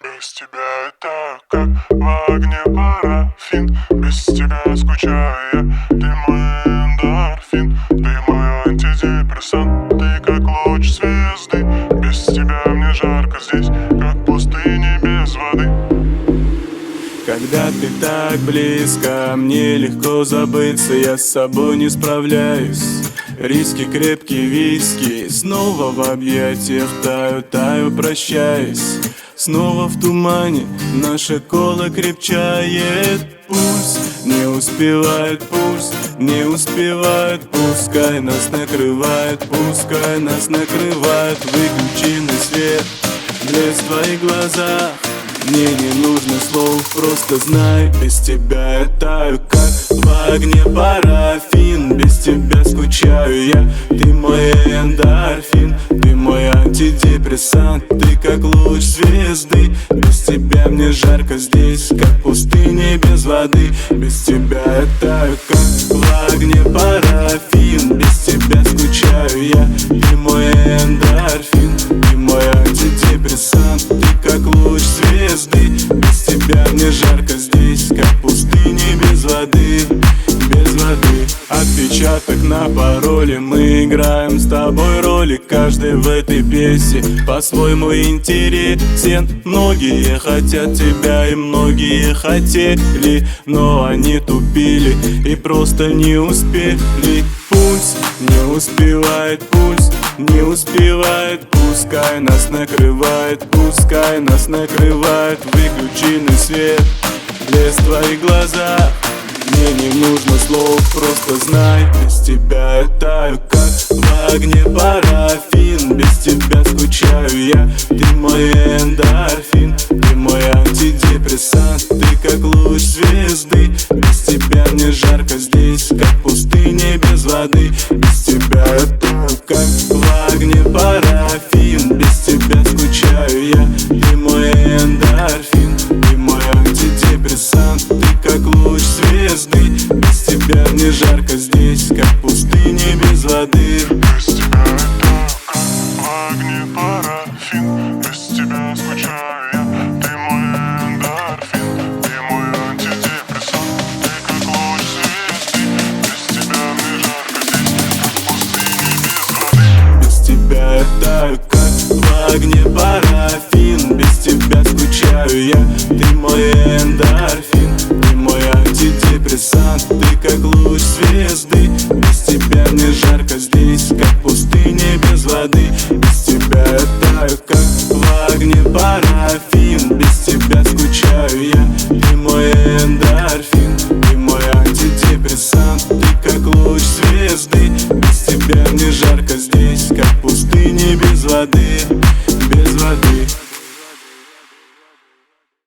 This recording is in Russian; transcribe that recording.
Без тебя это как в огне парафин. Без тебя скучаю я, ты мой эндорфин. Ты мой антидепрессант, ты как луч звезды. Без тебя мне жарко здесь, как в пустыне без воды. Когда ты так близко, мне легко забыться. Я с собой не справляюсь. Риски, крепкие виски, снова в объятиях таю, прощаясь. Снова в тумане наша кола крепчает. Пульс не успевает, пульс не успевает. Пускай нас накрывает, пускай нас накрывает. Выключенный свет, блеск в твоих глазах. Мне не нужно слов, просто знай, без тебя я таю, как в огне парафин. Без тебя скучаю я, ты мой эндорфин. Ты мой антидепрессант, ты как луч звезды. Без тебя мне жарко здесь, как в пустыне без воды. Без тебя я таю, как в огне парафин. Без тебя скучаю я, ты мой эндорфин. Ты мой антидепрессант, ты как луч звезды. Без тебя мне жарко здесь, как в пустыне без воды, без воды. Отпечаток на пароле, мы играем с тобой роли. Каждый в этой пьесе по-своему интересен. Многие хотят тебя и многие хотели, но они тупили и просто не успели. Пульс не успевает, пульс не успевает. Пускай нас накрывает, пускай нас накрывает. Выключенный свет, блеск в твоих глазах. Мне не нужно слов, просто знай, без тебя я таю, как в огне парафин. Без тебя скучаю я, ты мой эндорфин. Ты мой антидепрессант, ты как луч звезды. Без тебя мне жарко здесь, как в пустыне без воды. Без тебя я таю, как в огне парафин. Без тебя скучаю я, ты мой эндорфин. Ты мой антидепрессант, ты как луч звезды. Без тебя мне жарко здесь, как в пустыне без воды. Без тебя это как в огне парафин. Без тебя скучаю я, ты мой эндорфин. Ты мой антидепрессант, ты как луч звезды. Без тебя мне жарко здесь, как в пустыне без воды. Без тебя я таю, как в огне парафин. Без тебя скучаю я, ты мой эндорфин. Ты мой антидепрессант, ты как луч звезды. Без тебя мне жарко здесь, как в пустыне без воды. Без тебя я таю, как в огне парафин. Без тебя скучаю я, ты мой эндорфин. Ты мой антидепрессант, ты как луч звезды. Без тебя мне жарко здесь, как в пустыне без воды, без воды.